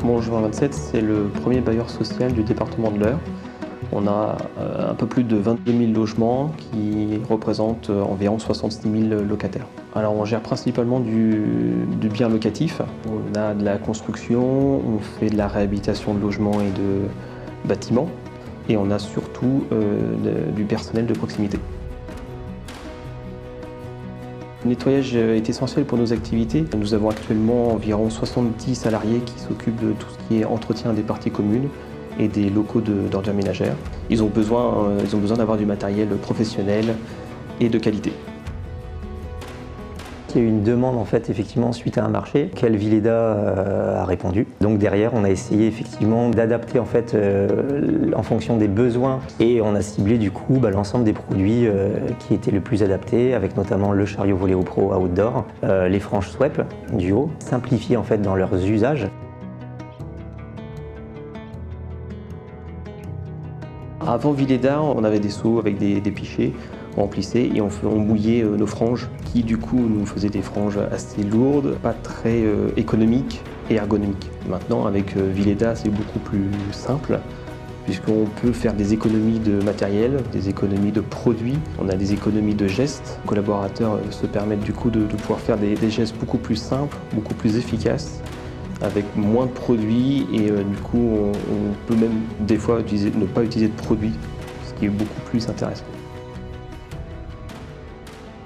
Montjoint 27, c'est le premier bailleur social du département de l'Eure. On a un peu plus de 22 000 logements qui représentent environ 66 000 locataires. Alors on gère principalement du bien locatif. On a de la construction, on fait de la réhabilitation de logements et de bâtiments. Et on a surtout du personnel de proximité. Le nettoyage est essentiel pour nos activités. Nous avons actuellement environ 70 salariés qui s'occupent de tout ce qui est entretien des parties communes et des locaux d'ordures ménagères. Ils ont besoin d'avoir du matériel professionnel et de qualité. Il y a eu une demande en fait effectivement suite à un marché auquel Vileda a répondu. Donc derrière on a essayé effectivement d'adapter en fait en fonction des besoins et on a ciblé du coup l'ensemble des produits qui étaient le plus adaptés avec notamment le chariot Voléo Pro Outdoor, les franges Sweep Duo, simplifiées en fait dans leurs usages. Avant Vileda, on avait des seaux avec des pichets. On remplissait et on mouillait nos franges qui du coup nous faisaient des franges assez lourdes, pas très économiques et ergonomiques. Maintenant avec Vileda c'est beaucoup plus simple puisqu'on peut faire des économies de matériel, des économies de produits, on a des économies de gestes. Les collaborateurs se permettent du coup de pouvoir faire des gestes beaucoup plus simples, beaucoup plus efficaces, avec moins de produits et du coup on peut même des fois ne pas utiliser de produits, ce qui est beaucoup plus intéressant.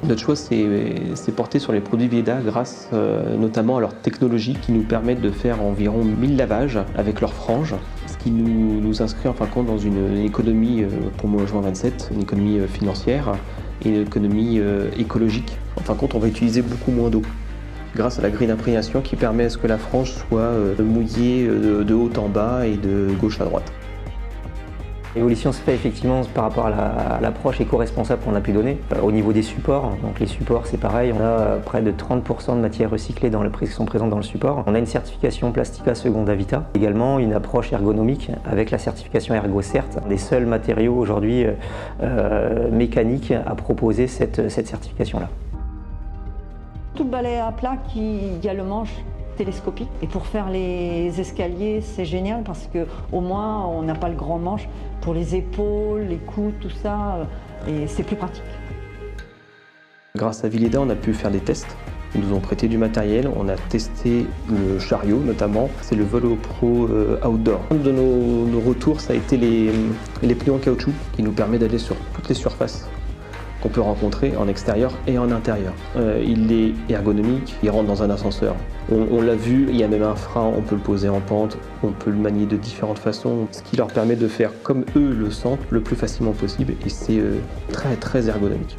Notre choix s'est porté sur les produits Vileda grâce notamment à leur technologie qui nous permettent de faire environ 1000 lavages avec leurs franges, ce qui nous inscrit en fin de compte dans une économie pour Montjoint 27, une économie financière et une économie écologique. En fin de compte, on va utiliser beaucoup moins d'eau grâce à la grille d'imprégnation qui permet à ce que la frange soit mouillée de haut en bas et de gauche à droite. L'évolution se fait effectivement par rapport à l'approche éco-responsable qu'on a pu donner. Au niveau des supports, donc les supports c'est pareil, on a près de 30% de matières recyclées qui sont présentes dans le support. On a une certification Plastica Seconda Vita, également une approche ergonomique avec la certification ErgoCert, des seuls matériaux aujourd'hui mécaniques à proposer cette certification-là. Tout le balai à plat qui a le manche télescopique. Et pour faire les escaliers, c'est génial parce qu'au moins on n'a pas le grand manche pour les épaules, les coudes, tout ça, et c'est plus pratique. Grâce à Vileda, on a pu faire des tests. Ils nous ont prêté du matériel, on a testé le chariot notamment, c'est le Voléo Pro Outdoor. Un de nos retours, ça a été les pliants en caoutchouc qui nous permet d'aller sur toutes les surfaces qu'on peut rencontrer en extérieur et en intérieur. Il est ergonomique, il rentre dans un ascenseur. On l'a vu, il y a même un frein, on peut le poser en pente, on peut le manier de différentes façons, ce qui leur permet de faire comme eux le sentent le plus facilement possible et c'est très très ergonomique.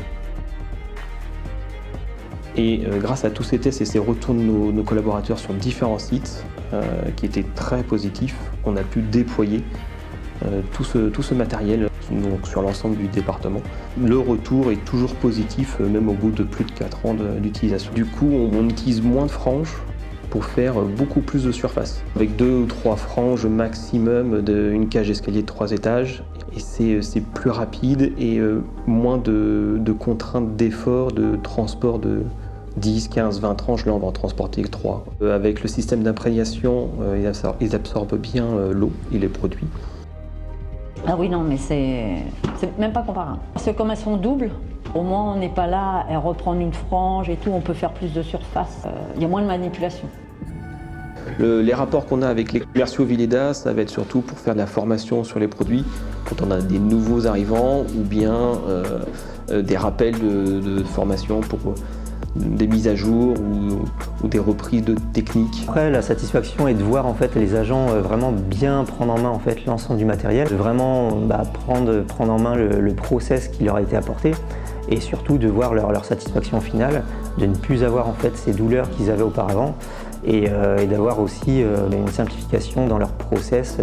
Et grâce à tous ces tests et ces retours de nos collaborateurs sur différents sites qui étaient très positifs, on a pu déployer tout ce matériel donc, sur l'ensemble du département. Le retour est toujours positif, même au bout de plus de 4 ans d'utilisation. Du coup, on utilise moins de franges pour faire beaucoup plus de surface. Avec 2 ou 3 franges maximum d'une cage d'escalier de 3 étages, et c'est plus rapide et moins de contraintes d'effort, de transport de 10, 15, 20 tranches, là on va en transporter que 3. Avec le système d'imprégnation, ils absorbent bien l'eau et les produits. Ah oui, non, mais c'est même pas comparable. Parce que comme elles sont doubles, au moins on n'est pas là à reprendre une frange et tout, on peut faire plus de surface. Il y a moins de manipulation. Les rapports qu'on a avec les commerciaux Vileda, ça va être surtout pour faire de la formation sur les produits, quand on a des nouveaux arrivants ou bien des rappels de formation pour des mises à jour ou des reprises de techniques. Après, la satisfaction est de voir en fait les agents vraiment bien prendre en main en fait l'ensemble du matériel, de vraiment prendre en main le process qui leur a été apporté et surtout de voir leur satisfaction finale, de ne plus avoir en fait ces douleurs qu'ils avaient auparavant et d'avoir aussi une simplification dans leur process.